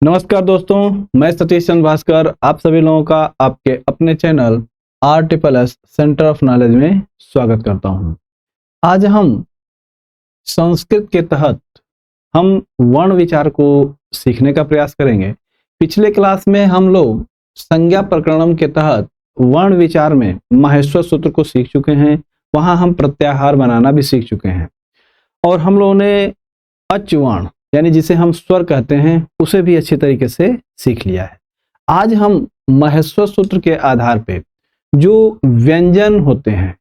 नमस्कार दोस्तों, मैं सतीश चंद्र भास्कर आप सभी लोगों का आपके अपने channel RSSS centre of knowledge में स्वागत करता हूं। आज हम संस्कृत के तहत हम वर्ण विचार को सीखने का प्रयास करेंगे। पिछले क्लास में हम लोग संज्ञा प्रकरणम के तहत वर्ण विचार में माहेश्वर सूत्र को सीख चुके हैं। वहां हम प्रत्याहार बनाना भी सीख चुके हैं और हम लोगों ने अच वर्ण यानी जिसे हम स्वर कहते हैं उसे भी अच्छी तरीके से सीख लिया है। आज हम माहेश्वर सूत्र के आधार पे जो व्यंजन होते हैं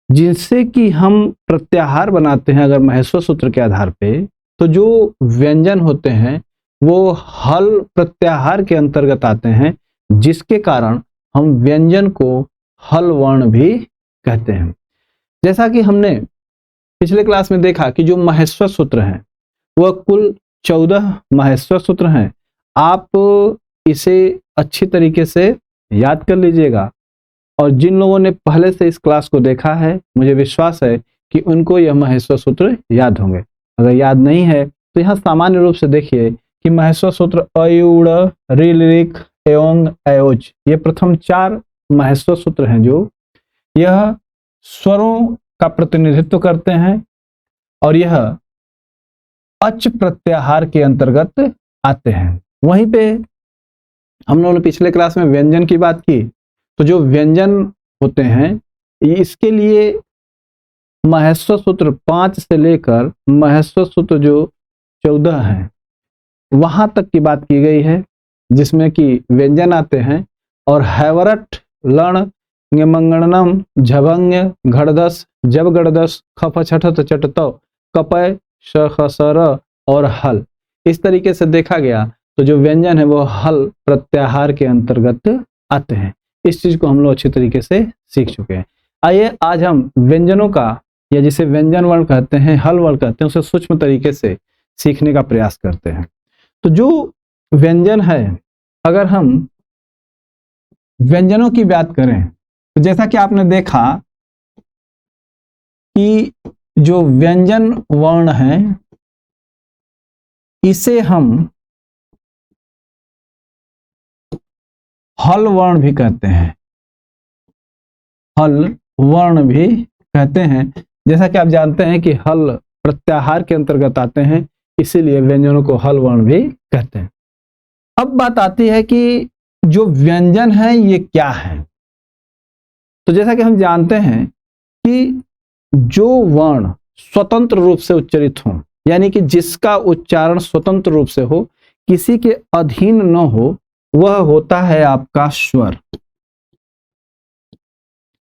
जिनसे कि हम प्रत्याहार बनाते हैं, अगर माहेश्वर सूत्र के आधार पे, तो जो व्यंजन होते हैं वो हल प्रत्याहार के अंतर्गत आते हैं, जिसके कारण हम व्यंजन को हल वर्ण भी कहते हैं। जैसा कि हमने पिछले क्लास में देखा कि जो माहेश्वर सूत्र हैं वह कुल 14 माहेश्वर सूत्र हैं। आप इसे अच्छी तरीके से याद कर लीजिएगा और जिन लोगों ने पहले से इस क्लास को देखा है मुझे विश्वास है कि उनको यह माहेश्वर सूत्र याद होंगे। अगर याद नहीं है तो यहाँ सामान्य रूप से देखिए कि माहेश्वर सूत्र अयुड़, ऋल, ऋक, एओंग, अयोज, ये प्रथम 4 माहेश्वर सूत्र हैं जो यह स्वरों का प्रतिनिधित्व करते हैं और यह अच प्रत्याहार के अंतर्गत आते हैं। वहीं पे हम लोगों ने पिछले क्लास में व्यंजन की बात की, तो जो व्यंजन होते हैं इसके लिए माहेश्वर सूत्र 5 से लेकर माहेश्वर सूत्र जो 14 हैं वहां तक की बात की गई है, जिसमें कि व्यंजन आते हैं और हैवरट, लण, मंगणनम, झभंग, घड़दस, जब गड़दस, खफ छठत चटत, कपय, शखसर और हल। इस तरीके से देखा गया तो जो व्यंजन है वो हल प्रत्याहार के अंतर्गत आते हैं। इस चीज को हम लोग अच्छी तरीके से सीख चुके हैं। आइए आज हम व्यंजनों का, या जिसे व्यंजन वर्ण कहते हैं, हल वर्ण कहते हैं, उसे सूक्ष्म तरीके से सीखने का प्रयास करते हैं। तो जो व्यंजन है, अगर हम व्यंजनों की बात करें तो जैसा कि आपने देखा कि जो व्यंजन वर्ण है इसे हम हल वर्ण भी कहते हैं, हल वर्ण भी कहते हैं। जैसा कि आप जानते हैं कि हल प्रत्याहार के अंतर्गत आते हैं, इसीलिए व्यंजनों को हल वर्ण भी कहते हैं। अब बात आती है कि जो व्यंजन है ये क्या है। तो जैसा कि हम जानते हैं कि जो वर्ण स्वतंत्र रूप से उच्चारित हो, यानी कि जिसका उच्चारण स्वतंत्र रूप से हो, किसी के अधीन न हो, वह होता है आपका स्वर।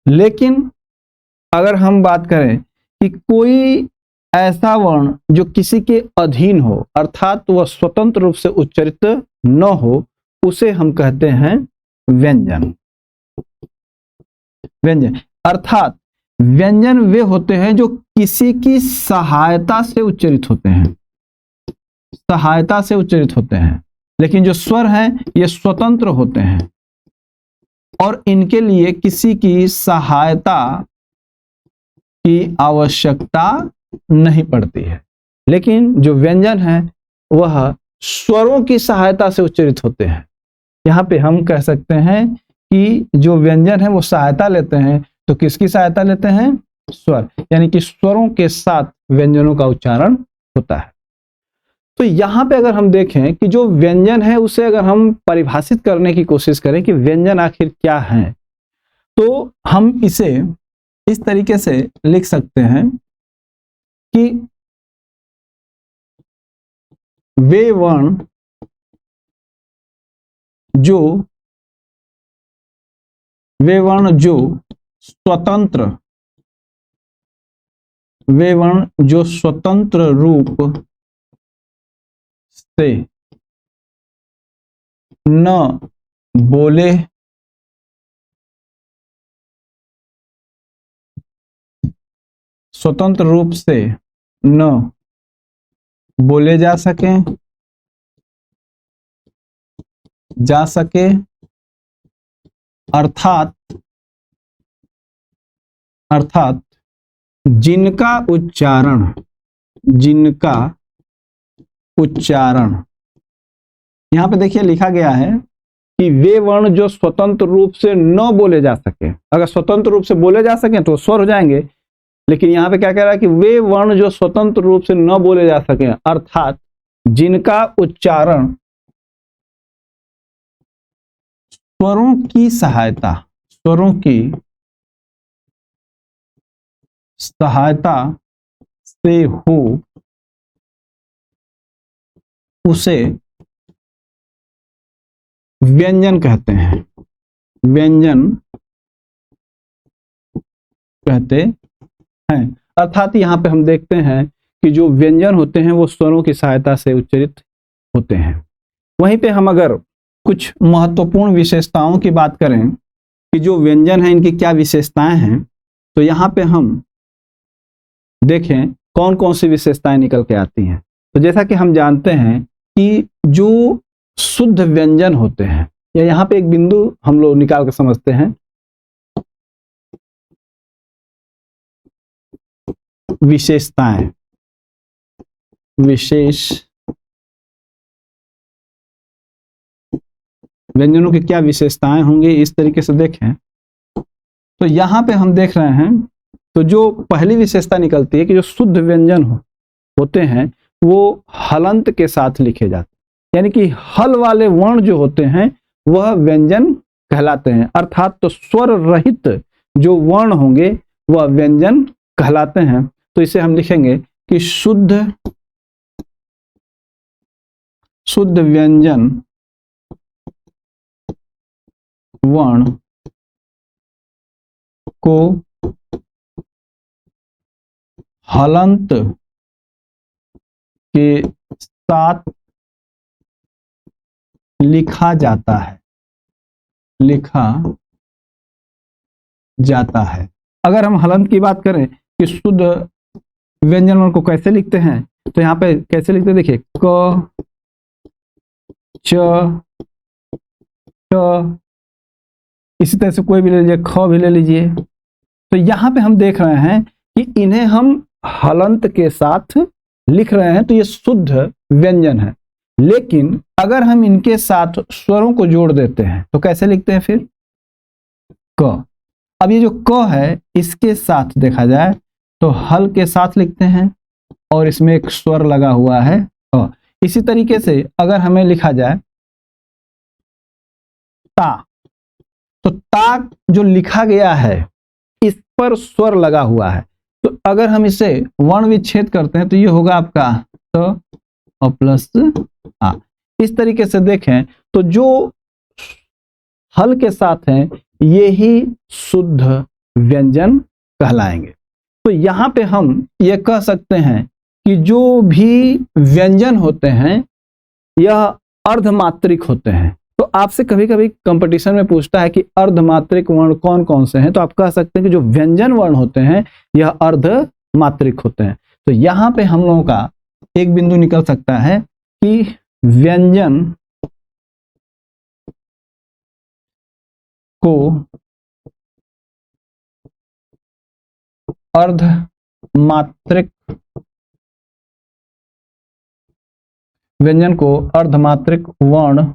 लेकिन अगर हम बात करें कि कोई ऐसा वर्ण जो किसी के अधीन हो, अर्थात वह स्वतंत्र रूप से उच्चारित न हो, उसे हम कहते हैं व्यंजन। व्यंजन अर्थात व्यंजन वे होते हैं जो किसी की सहायता से उच्चारित होते हैं, सहायता से उच्चारित होते हैं। लेकिन जो स्वर हैं ये स्वतंत्र होते हैं और इनके लिए किसी की सहायता की आवश्यकता नहीं पड़ती है। लेकिन जो व्यंजन है वह स्वरों की सहायता से उच्चारित होते हैं। यहाँ पे हम कह सकते हैं कि जो व्यंजन है वो सहायता लेते हैं, तो किसकी सहायता लेते हैं? स्वर, यानी कि स्वरों के साथ व्यंजनों का उच्चारण होता है। तो यहाँ पे अगर हम देखें कि जो व्यंजन है उसे अगर हम परिभाषित करने की कोशिश करें कि व्यंजन आखिर क्या है, तो हम इसे इस तरीके से लिख सकते हैं कि वे वर्ण जो स्वतंत्र, वे वर्ण जो स्वतंत्र रूप से न बोले, स्वतंत्र रूप से न बोले जा सके, अर्थात जिनका उच्चारण यहाँ पे देखिए लिखा गया है कि वे वर्ण जो स्वतंत्र रूप से न बोले जा सके, अगर स्वतंत्र रूप से बोले जा सके तो स्वर हो जाएंगे, लेकिन यहाँ पे क्या कह रहा है कि वे वर्ण जो स्वतंत्र रूप से न बोले जा सके, अर्थात जिनका उच्चारण स्वरों की सहायता से हो, उसे व्यंजन कहते हैं, व्यंजन कहते हैं। अर्थात यहाँ पे हम देखते हैं कि जो व्यंजन होते हैं वो स्वरों की सहायता से उच्चारित होते हैं। वहीं पे हम अगर कुछ महत्वपूर्ण विशेषताओं की बात करें कि जो व्यंजन है इनकी क्या विशेषताएं हैं, तो यहाँ पे हम देखें कौन कौन सी विशेषताएं निकल के आती हैं। तो जैसा कि हम जानते हैं कि जो शुद्ध व्यंजन होते हैं, या यहाँ पे एक बिंदु हम लोग निकाल के समझते हैं, विशेषताएं, विशेष व्यंजनों की क्या विशेषताएं होंगी, इस तरीके से देखें तो यहाँ पे हम देख रहे हैं, तो जो पहली विशेषता निकलती है कि जो शुद्ध व्यंजन होते हैं वो हलंत के साथ लिखे जाते हैं, यानी कि हल वाले वर्ण जो होते हैं वह व्यंजन कहलाते हैं। अर्थात तो स्वर रहित जो वर्ण होंगे वह व्यंजन कहलाते हैं। तो इसे हम लिखेंगे कि शुद्ध व्यंजन वर्ण को हलंत के साथ लिखा जाता है। अगर हम हलंत की बात करें कि शुद्ध व्यंजन वर्ण को कैसे लिखते हैं, तो यहाँ पे कैसे लिखते हैं, देखिए क, च, ट, इसी तरह से कोई भी ले लीजिए, ख भी ले लीजिए। तो यहाँ पे हम देख रहे हैं कि इन्हें हम हलंत के साथ लिख रहे हैं, तो ये शुद्ध व्यंजन है। लेकिन अगर हम इनके साथ स्वरों को जोड़ देते हैं तो कैसे लिखते हैं फिर, क। अब ये जो क है इसके साथ देखा जाए तो हल के साथ लिखते हैं और इसमें एक स्वर लगा हुआ है अ। इसी तरीके से अगर हमें लिखा जाए ता, तो ता जो लिखा गया है इस पर स्वर लगा हुआ है, तो अगर हम इसे वर्ण विच्छेद करते हैं तो ये होगा आपका त और प्लस आ। इस तरीके से देखें तो जो हल के साथ हैं ये ही शुद्ध व्यंजन कहलाएंगे। तो यहाँ पे हम ये कह सकते हैं कि जो भी व्यंजन होते हैं यह अर्धमात्रिक होते हैं। तो आपसे कभी कभी कंपटीशन में पूछता है कि अर्धमात्रिक वर्ण कौन कौन से हैं, तो आप कह सकते हैं कि जो व्यंजन वर्ण होते हैं यह अर्धमात्रिक होते हैं। तो यहाँ पे हम लोगों का एक बिंदु निकल सकता है कि व्यंजन को अर्धमात्रिक वर्ण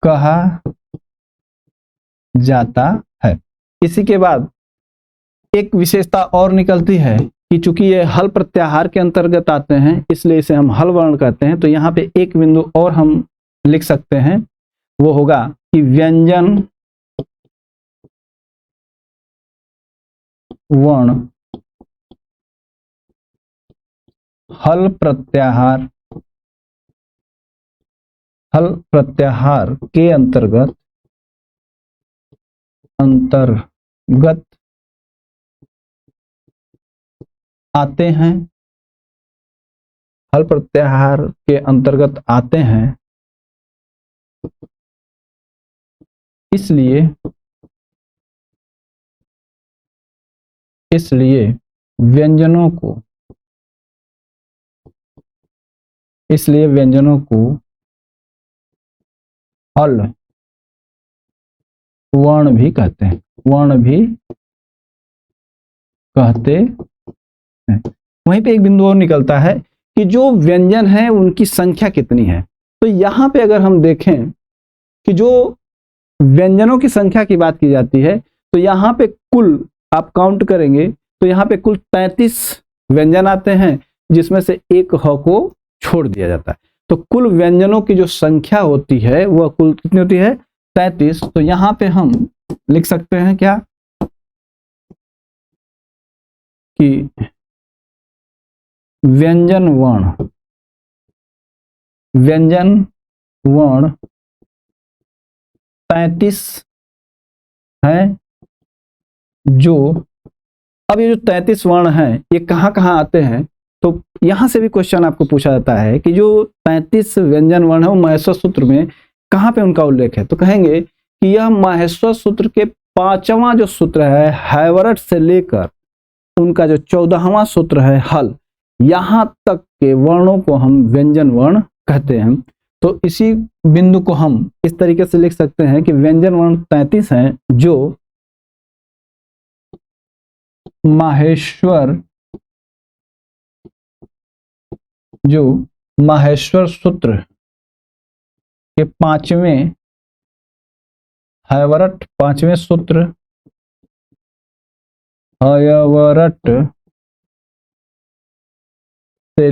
कहा जाता है। इसी के बाद एक विशेषता और निकलती है कि चूंकि ये हल प्रत्याहार के अंतर्गत आते हैं इसलिए इसे हम हल वर्ण कहते हैं। तो यहाँ पे एक बिंदु और हम लिख सकते हैं, वो होगा कि व्यंजन वर्ण हल प्रत्याहार के अंतर्गत आते हैं, हल प्रत्याहार के अंतर्गत आते हैं। इसलिए व्यंजनों को हल वर्ण भी कहते हैं, वहीं पे एक बिंदु और निकलता है कि जो व्यंजन है उनकी संख्या कितनी है। तो यहाँ पे अगर हम देखें कि जो व्यंजनों की संख्या की बात की जाती है, तो यहाँ पे कुल आप काउंट करेंगे तो यहाँ पे कुल 33 व्यंजन आते हैं, जिसमें से एक ह को छोड़ दिया जाता है। तो कुल व्यंजनों की जो संख्या होती है वह कुल कितनी होती है, 33। तो यहाँ पे हम लिख सकते हैं क्या कि व्यंजन वर्ण 33 है। जो अब ये जो 33 वर्ण हैं ये कहाँ कहाँ आते हैं, तो यहां से भी क्वेश्चन आपको पूछा जाता है कि जो 33 व्यंजन वर्ण है वो माहेश्वर सूत्र में कहाँ पे उनका उल्लेख है। तो कहेंगे कि यह माहेश्वर सूत्र के 5वां जो सूत्र है हैवरट से लेकर उनका जो 14वां सूत्र है हल, यहां तक के वर्णों को हम व्यंजन वर्ण कहते हैं। तो इसी बिंदु को हम इस तरीके से लिख सकते हैं कि व्यंजन वर्ण 33 हैं जो माहेश्वर सूत्र के 5वें हैवरट 5वें सूत्र हैवरट से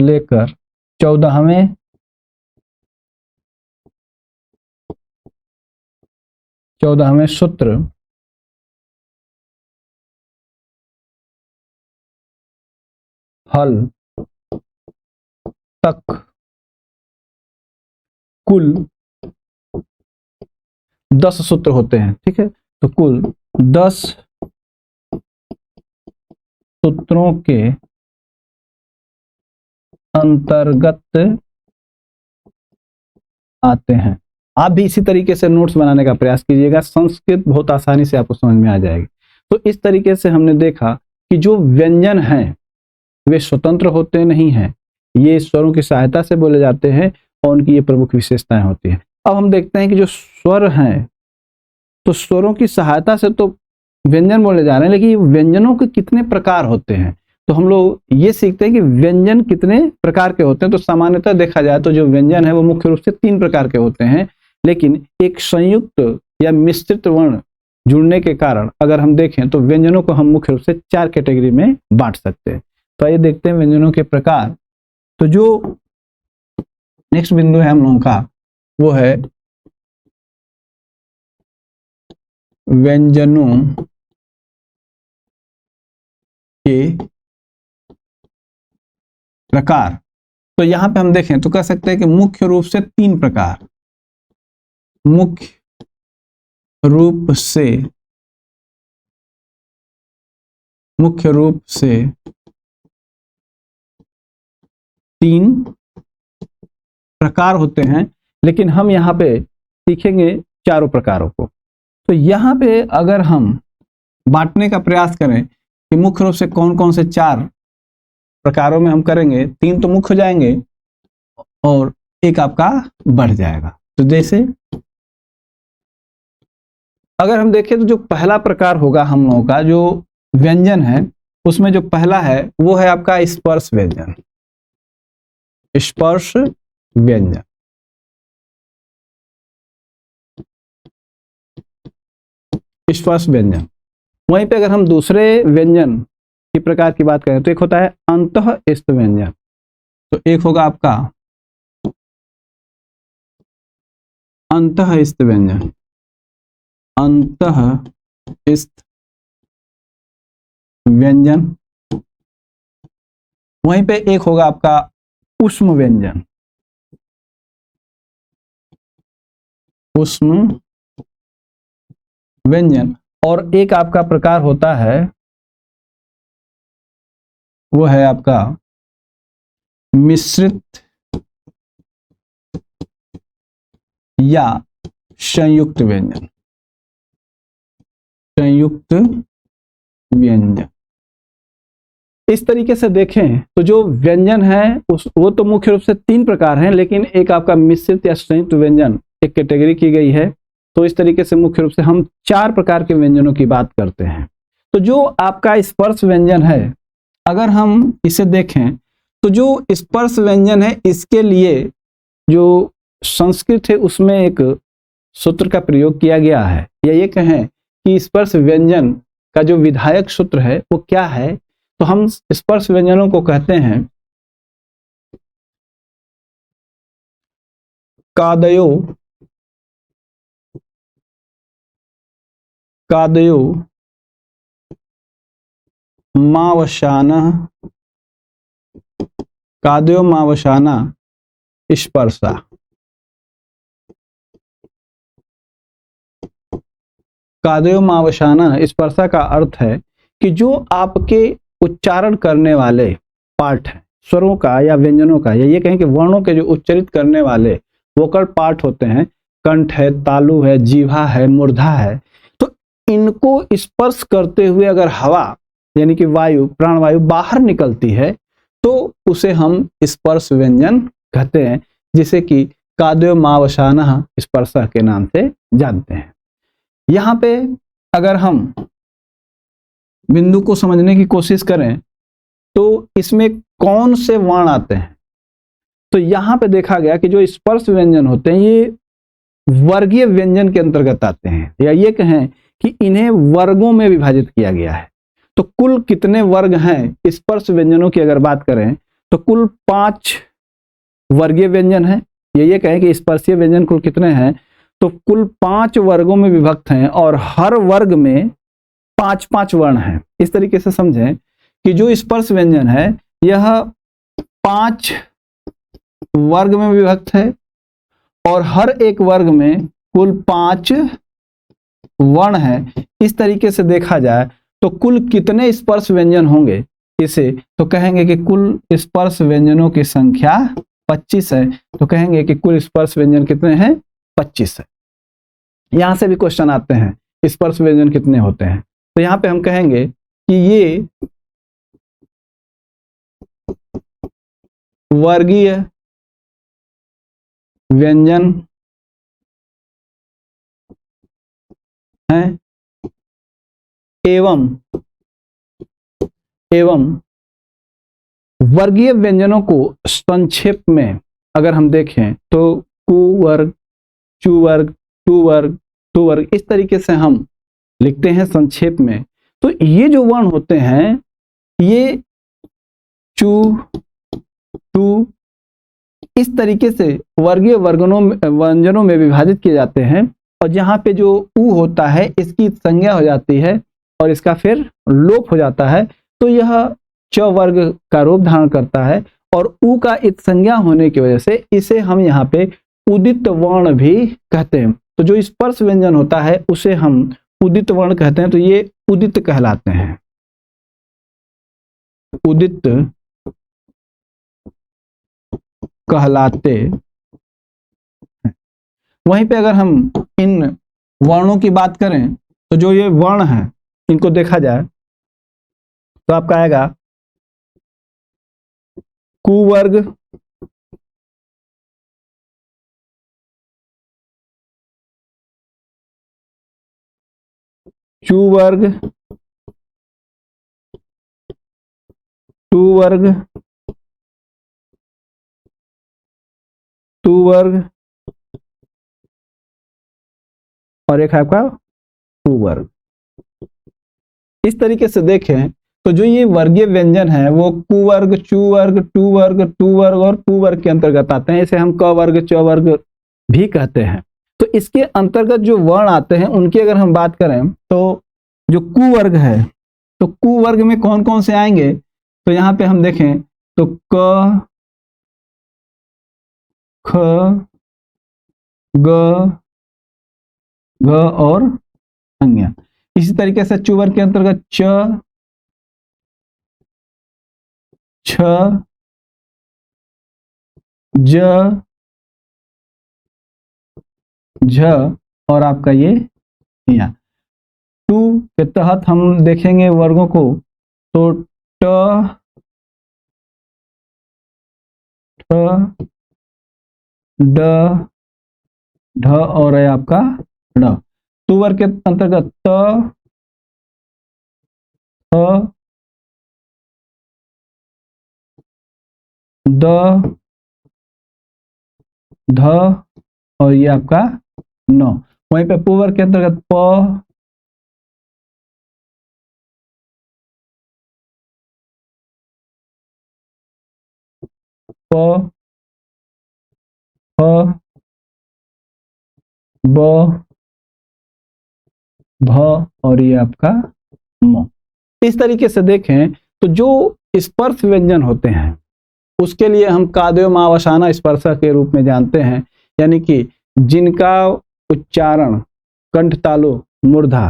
लेकर 14वें सूत्र हल तक कुल 10 सूत्र होते हैं। ठीक है, तो कुल 10 सूत्रों के अंतर्गत आते हैं। आप भी इसी तरीके से नोट्स बनाने का प्रयास कीजिएगा, संस्कृत बहुत आसानी से आपको समझ में आ जाएगी। तो इस तरीके से हमने देखा कि जो व्यंजन हैं वे स्वतंत्र होते नहीं हैं, ये स्वरों की सहायता से बोले जाते हैं और उनकी ये प्रमुख विशेषताएं होती हैं। अब हम देखते हैं कि जो स्वर हैं, तो स्वरों की सहायता से तो व्यंजन बोले जा रहे हैं, लेकिन व्यंजनों के कितने प्रकार होते हैं, तो हम लोग ये सीखते हैं कि व्यंजन कितने प्रकार के होते हैं। तो सामान्यतः देखा जाए तो जो व्यंजन है वो मुख्य रूप से 3 प्रकार के होते हैं, लेकिन एक संयुक्त या मिश्रित वर्ण जुड़ने के कारण अगर हम देखें तो व्यंजनों को हम मुख्य रूप से 4 कैटेगरी में बांट सकते हैं। तो आइए देखते हैं व्यंजनों के प्रकार। तो जो नेक्स्ट बिंदु है हम लोगों का वो है व्यंजनों के प्रकार। तो यहां पे हम देखें तो कह सकते हैं कि मुख्य रूप से 3 प्रकार, मुख्य रूप से 3 प्रकार होते हैं, लेकिन हम यहाँ पे सीखेंगे चारों प्रकारों को। तो यहाँ पे अगर हम बांटने का प्रयास करें कि मुख्य रूप से कौन कौन से 4 प्रकारों में हम करेंगे, 3 तो मुख्य हो जाएंगे और एक आपका बढ़ जाएगा। तो जैसे अगर हम देखें तो जो पहला प्रकार होगा हम लोगों का जो व्यंजन है, उसमें जो पहला है वो है आपका स्पर्श व्यंजन। स्पर्श व्यंजन, स्पर्श व्यंजन। वहीं पे अगर हम दूसरे व्यंजन के प्रकार की बात करें तो एक होता है अंतःस्थ व्यंजन। तो एक होगा आपका अंतःस्थ व्यंजन, अंतःस्थ व्यंजन। वहीं पे एक होगा आपका ऊष्म व्यंजन, ऊष्म व्यंजन। और एक आपका प्रकार होता है वो है आपका मिश्रित या संयुक्त व्यंजन, संयुक्त व्यंजन। इस तरीके से देखें तो जो व्यंजन है वो तो मुख्य रूप से 3 प्रकार हैं, लेकिन एक आपका मिश्रित या संयुक्त व्यंजन एक कैटेगरी की गई है। तो इस तरीके से मुख्य रूप से हम 4 प्रकार के व्यंजनों की बात करते हैं। तो जो आपका स्पर्श व्यंजन है, अगर हम इसे देखें तो जो स्पर्श व्यंजन है इसके लिए जो संस्कृत है उसमें एक सूत्र का प्रयोग किया गया है, या ये कहें कि स्पर्श व्यंजन का जो विधायक सूत्र है वो क्या है, तो हम स्पर्श व्यंजनों को कहते हैं कादयो कादयो मावसाना कादयो मावसाना स्पर्शा। कादयो मावसाना स्पर्शा का अर्थ है कि जो आपके उच्चारण करने वाले पार्ट हैं, स्वरों का या व्यंजनों का, या ये कहें कि वर्णों के जो उच्चरित करने वाले वोकल पार्ट होते हैं, कंठ है, तालु है, जीवा है, मूर्धा है, तो इनको स्पर्श करते हुए अगर हवा यानी कि वायु, प्राणवायु बाहर निकलती है तो उसे हम स्पर्श व्यंजन कहते हैं, जिसे कि कादयो मावसाना स्पर्शा के नाम से जानते हैं। यहाँ पे अगर हम बिंदु को समझने की कोशिश करें तो इसमें कौन से वर्ण आते हैं, तो यहाँ पे देखा गया कि जो स्पर्श व्यंजन होते हैं ये वर्गीय व्यंजन के अंतर्गत आते हैं, या ये कहें कि इन्हें वर्गों में विभाजित किया गया है। तो कुल कितने वर्ग हैं स्पर्श व्यंजनों की अगर बात करें तो कुल 5 वर्गीय व्यंजन हैं, या ये कहें कि स्पर्शीय व्यंजन कुल कितने हैं, तो कुल 5 वर्गों में विभक्त हैं और हर वर्ग में 5-5 वर्ण हैं। इस तरीके से समझें कि जो स्पर्श व्यंजन है यह 5 वर्ग में विभक्त है और हर एक वर्ग में कुल 5 वर्ण है। इस तरीके से देखा जाए तो कुल कितने स्पर्श व्यंजन होंगे इसे, तो कहेंगे कि कुल स्पर्श व्यंजनों की संख्या 25 है। तो कहेंगे कि कुल स्पर्श व्यंजन कितने हैं, 25 है। यहां से भी क्वेश्चन आते हैं स्पर्श व्यंजन कितने होते हैं, तो यहां पे हम कहेंगे कि ये वर्गीय व्यंजन हैं एवं वर्गीय व्यंजनों को संक्षेप में अगर हम देखें तो कुवर्ग, चुवर्ग, टुवर्ग, तुवर्ग, इस तरीके से हम लिखते हैं संक्षेप में। तो ये जो वर्ण होते हैं ये चू, टू, इस तरीके से वर्गीय व्यंजनों में विभाजित किए जाते हैं, और जहां पे जो उ होता है इसकी संज्ञा हो जाती है और इसका फिर लोप हो जाता है, तो यह च वर्ग का रूप धारण करता है, और उ का इत संज्ञा होने की वजह से इसे हम यहाँ पे उदित वर्ण भी कहते हैं। तो जो स्पर्श व्यंजन होता है उसे हम उदित वर्ण कहते हैं, तो ये उदित कहलाते हैं, उदित कहलाते हैं। वहीं पे अगर हम इन वर्णों की बात करें तो जो ये वर्ण हैं इनको देखा जाए तो आपका आएगा कुवर्ग, चुवर्ग, टुवर्ग, तुवर्ग और एक है आपका कुवर्ग। इस तरीके से देखें तो जो ये वर्गीय व्यंजन है वो कुवर्ग, चुवर्ग, टुवर्ग, टुवर्ग और पुवर्ग के अंतर्गत आते हैं। इसे हम क वर्ग, च वर्ग भी कहते हैं। तो इसके अंतर्गत जो वर्ण आते हैं उनकी अगर हम बात करें तो जो कुवर्ग है, तो कुवर्ग में कौन कौन से आएंगे, तो यहाँ पे हम देखें तो क, ख, ग, घ और संज्ञा। इसी तरीके से चुवर्ग के अंतर्गत च, छ, ज, झ और आपका ये या। टू के तहत हम देखेंगे वर्गों को तो ट, ठ, ड, ढ और है आपका ड। तुवर्ग के अंतर्गत त, फ, द, ध और ये आपका न। वहीं पे पुवर के अंतर्गत प, प, फ, ब, भ और ये आपका म। इस तरीके से देखें तो जो स्पर्श व्यंजन होते हैं उसके लिए हम काद्योमावसाना स्पर्शक के रूप में जानते हैं, यानी कि जिनका उच्चारण कंठ तालु मूर्धा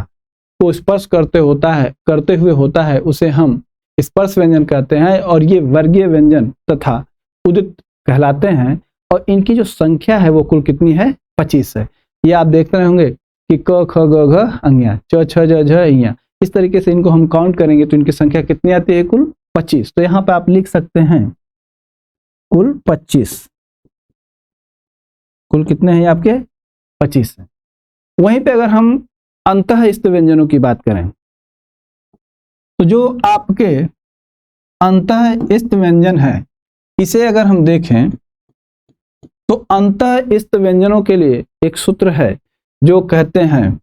को स्पर्श करते हुए होता है उसे हम स्पर्श व्यंजन कहते हैं और ये वर्गीय व्यंजन तथा उदित कहलाते हैं। और इनकी जो संख्या है वो कुल कितनी है? 25 है। ये आप देख रहे होंगे कि क ख ग घ अंग्या, च छ ज झ इया, इस तरीके से इनको हम काउंट करेंगे तो इनकी संख्या कितनी आती है? कुल 25। तो यहाँ पे आप लिख सकते हैं कुल 25। कुल कितने हैं आपके? 25 है। वहीं पे अगर हम अंतःस्थ व्यंजनों की बात करें तो जो आपके अंतःस्थ व्यंजन है इसे अगर हम देखें तो अंतःस्थ व्यंजनों के लिए एक सूत्र है जो कहते हैं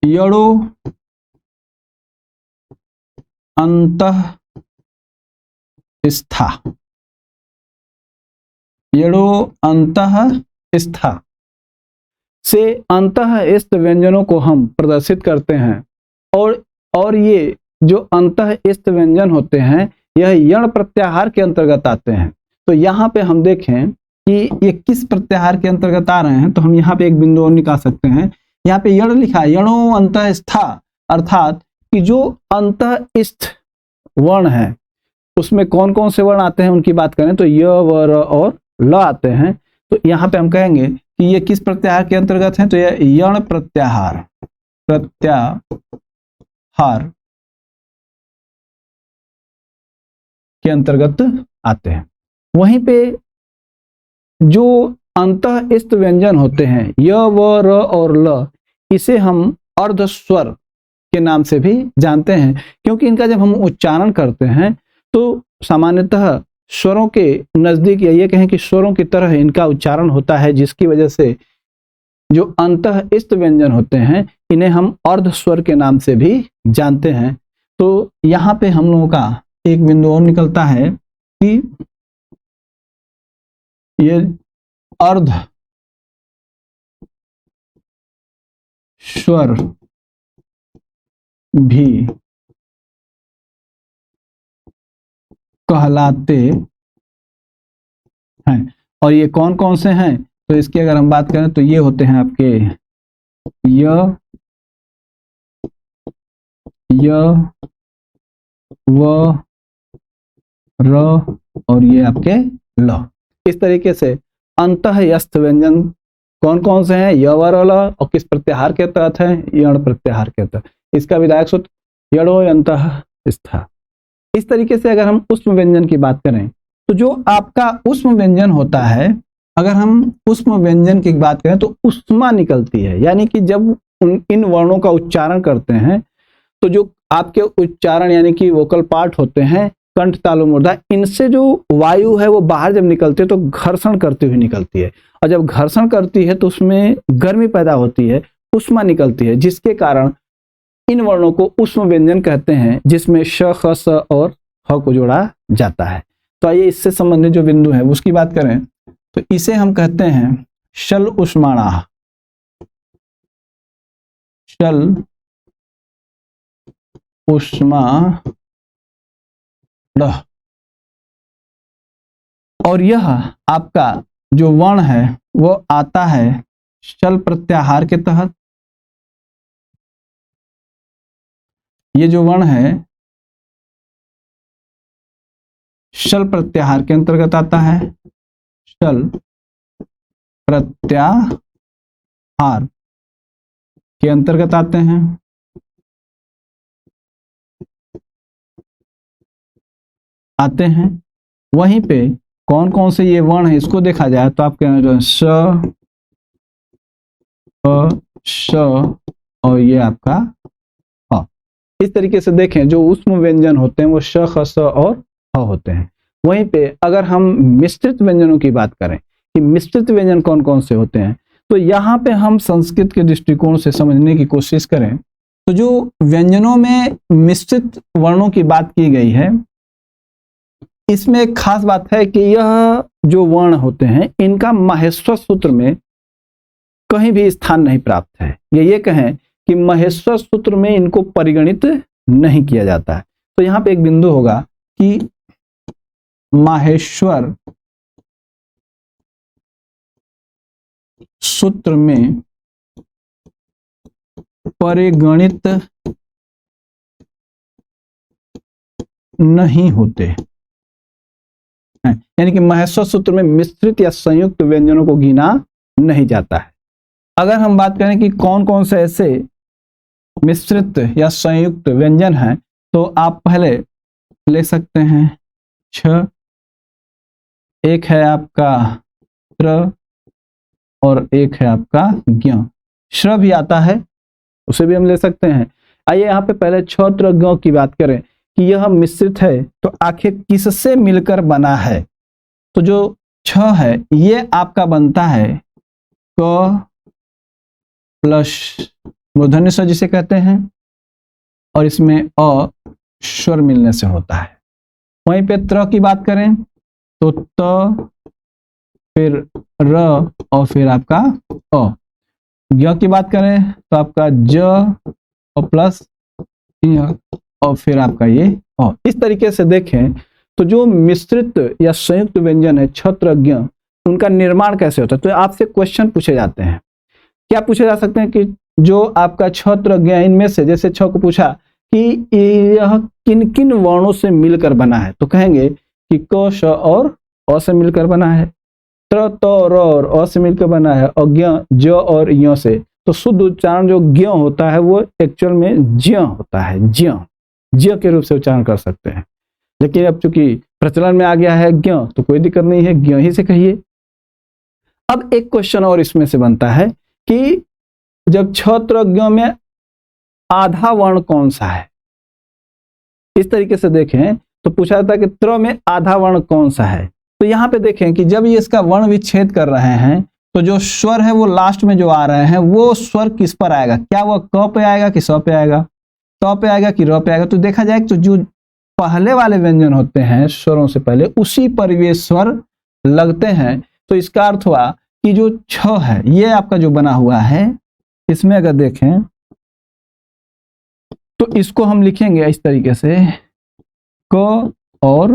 यणो अंतःस्था। यणो अंतःस्था से अंतःस्थ व्यंजनों को हम प्रदर्शित करते हैं और ये जो अंतःस्थ व्यंजन होते हैं यह यण प्रत्याहार के अंतर्गत आते हैं। तो यहाँ पे हम देखें कि ये किस प्रत्याहार के अंतर्गत आ रहे हैं तो हम यहाँ पे एक बिंदु और निकाल सकते हैं। यहाँ पे यण लिखा है, यणो अंतःस्था, अर्थात कि जो अंतःस्थ वर्ण है उसमें कौन कौन से वर्ण आते हैं उनकी बात करें तो य व र और ल आते हैं। तो यहाँ पे हम कहेंगे कि ये किस प्रत्याहार के अंतर्गत है तो यह यण प्रत्याहार के अंतर्गत आते हैं। वहीं पे जो अंतःस्थ व्यंजन होते हैं य व र और ल, इसे हम अर्धस्वर के नाम से भी जानते हैं, क्योंकि इनका जब हम उच्चारण करते हैं तो सामान्यतः स्वरों के नजदीक या ये कहें कि स्वरों की तरह इनका उच्चारण होता है, जिसकी वजह से जो अंतःस्थ व्यंजन होते हैं इन्हें हम अर्ध स्वर के नाम से भी जानते हैं। तो यहाँ पे हम लोगों का एक बिंदु और निकलता है कि ये अर्ध स्वर भी कहलाते हैं। और ये कौन कौन से हैं तो इसकी अगर हम बात करें तो ये होते हैं आपके य, व, र और ये आपके ल। इस तरीके से अंतःस्थ व्यंजन कौन कौन से हैं? य, व, र, ल और किस प्रत्याहार के तहत है? यण प्रत्याहार के तहत। इसका विधायक सूत्र यणो अंतःस्था। इस तरीके से अगर हम उष्म व्यंजन की बात करें तो जो आपका उष्म व्यंजन होता है, अगर हम उष्म व्यंजन की बात करें तो उष्मा निकलती है, यानी कि जब इन वर्णों का उच्चारण करते हैं तो जो आपके उच्चारण यानी कि वोकल पार्ट होते हैं कंठ तालु मूर्धा, इनसे जो वायु है वो बाहर जब निकलती है तो घर्षण करती हुई निकलती है, और जब घर्षण करती है तो उसमें गर्मी पैदा होती है, उष्मा निकलती है, जिसके कारण इन वर्णों को उष्म व्यंजन कहते हैं, जिसमें श, ख, स और ह को जोड़ा जाता है। तो आइए इससे संबंधित जो बिंदु है उसकी बात करें तो इसे हम कहते हैं शल उष्माणा। शल उष्माण। और यह आपका जो वर्ण है वो आता है शल प्रत्याहार के तहत। ये जो वर्ण है शल प्रत्याहार के अंतर्गत आता है। शल प्रत्याहार के अंतर्गत आते हैं। वहीं पे कौन कौन से ये वर्ण है इसको देखा जाए तो आपके यहाँ स, अ, श और ये आपका ह। इस तरीके से देखें जो ऊष्म व्यंजन होते हैं वो श, ख, स और ह होते हैं। वहीं पे अगर हम मिश्रित व्यंजनों की बात करें कि मिश्रित व्यंजन कौन कौन से होते हैं, तो यहाँ पे हम संस्कृत के दृष्टिकोण से समझने की कोशिश करें तो जो व्यंजनों में मिश्रित वर्णों की बात की गई है, इसमें एक खास बात है कि यह जो वर्ण होते हैं इनका माहेश्वर सूत्र में कहीं भी स्थान नहीं प्राप्त है। ये कहें कि माहेश्वर सूत्र में इनको परिगणित नहीं किया जाता है। तो यहाँ पे एक बिंदु होगा कि माहेश्वर सूत्र में परिगणित नहीं होते हैं, यानी कि माहेश्वर सूत्र में मिश्रित या संयुक्त व्यंजनों को गिना नहीं जाता है। अगर हम बात करें कि कौन कौन से ऐसे मिश्रित या संयुक्त व्यंजन हैं, तो आप पहले ले सकते हैं छ, एक है आपका त्र और एक है आपका ज्ञ। श्र भी आता है, उसे भी हम ले सकते हैं। आइए यहाँ पे पहले छ, त्र, ज्ञ की बात करें कि यह मिश्रित है तो आखिर किससे मिलकर बना है। तो जो छ है ये आपका बनता है क प्लस मूर्धन्य स जिसे कहते हैं, और इसमें अ स्वर मिलने से होता है। वहीं पे त्र की बात करें तो त, फिर र और फिर आपका अ। ज्ञ की बात करें तो आपका ज और प्लस और फिर आपका ये अ। इस तरीके से देखें तो जो मिश्रित या संयुक्त व्यंजन है छत्र ज्ञ, उनका निर्माण कैसे होता है। तो आपसे क्वेश्चन पूछे जाते हैं, क्या पूछे जा सकते हैं कि जो आपका छत्र ज्ञ इनमें से, जैसे छ को पूछा कि यह किन किन वर्णों से मिलकर बना है, तो कहेंगे कि क, श और अ से मिलकर बना है, त्र, त, र और अ से मिलकर बना है, और ज्ञ ज और य से। तो शुद्ध उच्चारण जो ज्ञ होता है वो एक्चुअल में ज्य होता है, ज्य के रूप से उच्चारण कर सकते हैं। लेकिन अब चूंकि प्रचलन में आ गया है ज्ञ, तो कोई दिक्कत नहीं है, ज्ञ ही से कहिए। अब एक क्वेश्चन और इसमें से बनता है कि जब छत्र ज्ञ में आधा वर्ण कौन सा है, इस तरीके से देखें तो पूछा जाता है कि त्र में आधा वर्ण कौन सा है। तो यहाँ पे देखें कि जब ये इसका वर्ण विच्छेद कर रहे हैं तो जो स्वर है वो लास्ट में जो आ रहे हैं वो स्वर किस पर आएगा, क्या वह क पे आएगा कि स पे आएगा, त पे आएगा कि र पे आएगा। तो देखा जाए तो जो पहले वाले व्यंजन होते हैं स्वरों से पहले उसी पर ये स्वर लगते हैं। तो इसका अर्थ हुआ कि जो छ है ये आपका जो बना हुआ है, इसमें अगर देखें तो इसको हम लिखेंगे इस तरीके से क और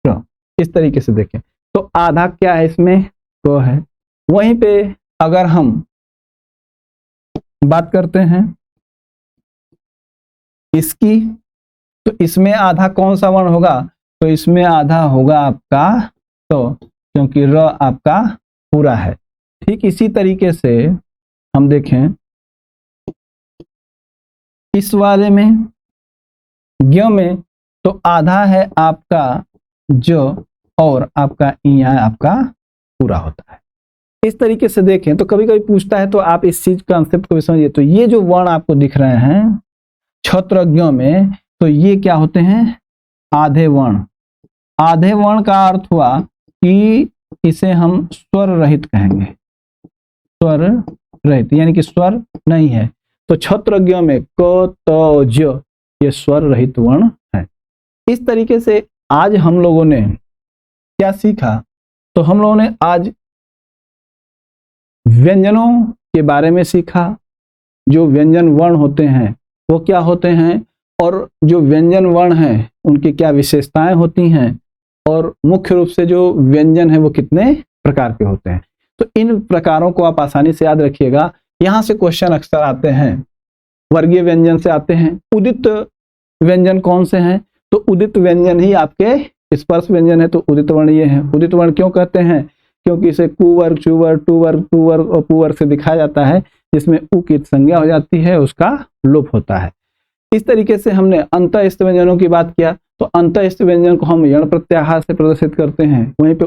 र। इस तरीके से देखें तो आधा क्या है इसमें क है। वहीं पे अगर हम बात करते हैं इसकी, तो इसमें आधा कौन सा वर्ण होगा, तो इसमें आधा होगा आपका तो, क्योंकि र आपका पूरा है। ठीक इसी तरीके से हम देखें इस वाले में ज्ञ में तो आधा है आपका ज और आपका यहाँ आपका पूरा होता है। इस तरीके से देखें तो कभी कभी पूछता है तो आप इस चीज कॉन्सेप्ट को भी समझिए। तो ये जो वर्ण आपको दिख रहे हैं छत्र ज्ञ में, तो ये क्या होते हैं आधे वर्ण। आधे वर्ण का अर्थ हुआ कि इसे हम स्वर रहित कहेंगे, स्वर रहित यानी कि स्वर नहीं है। तो छत्र ज्ञ में क, त, ज ये स्वर रहित वर्ण है। इस तरीके से आज हम लोगों ने क्या सीखा, तो हम लोगों ने आज व्यंजनों के बारे में सीखा। जो व्यंजन वर्ण होते हैं वो क्या होते हैं, और जो व्यंजन वर्ण हैं उनकी क्या विशेषताएं होती हैं, और मुख्य रूप से जो व्यंजन है वो कितने प्रकार के होते हैं। तो इन प्रकारों को आप आसानी से याद रखिएगा। यहाँ से क्वेश्चन अक्सर आते हैं, वर्गीय व्यंजन से आते हैं। उदित व्यंजन कौन से हैं, तो उदित व्यंजन ही आपके स्पर्श व्यंजन है। तो उदित वर्ण ये है। उदित वर्ण क्यों कहते हैं, क्योंकि इसे कुवर्ग, चुवर्ग, टुवर्ग, तुवर्ग और पुवर्ग से दिखाया जाता है, जिसमें उ की संज्ञा हो जाती है, उसका लोप होता है। इस तरीके से हमने अंतःस्थ व्यंजनों की बात किया। तो अंतःस्थ व्यंजन को हम यण प्रत्याहार से प्रदर्शित करते हैं, वहीं पे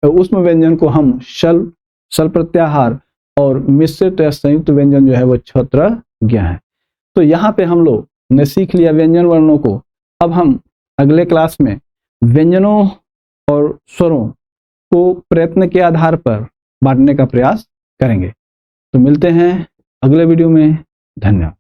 उष्म व्यंजन को हम शल प्रत्याहार और मिश्रित या संयुक्त व्यंजन जो है वो छत्रज्ञ है। तो यहाँ पे हम लोग ने सीख लिया व्यंजन वर्णों को। अब हम अगले क्लास में व्यंजनों और स्वरों को प्रयत्न के आधार पर बांटने का प्रयास करेंगे। तो मिलते हैं अगले वीडियो में। धन्यवाद।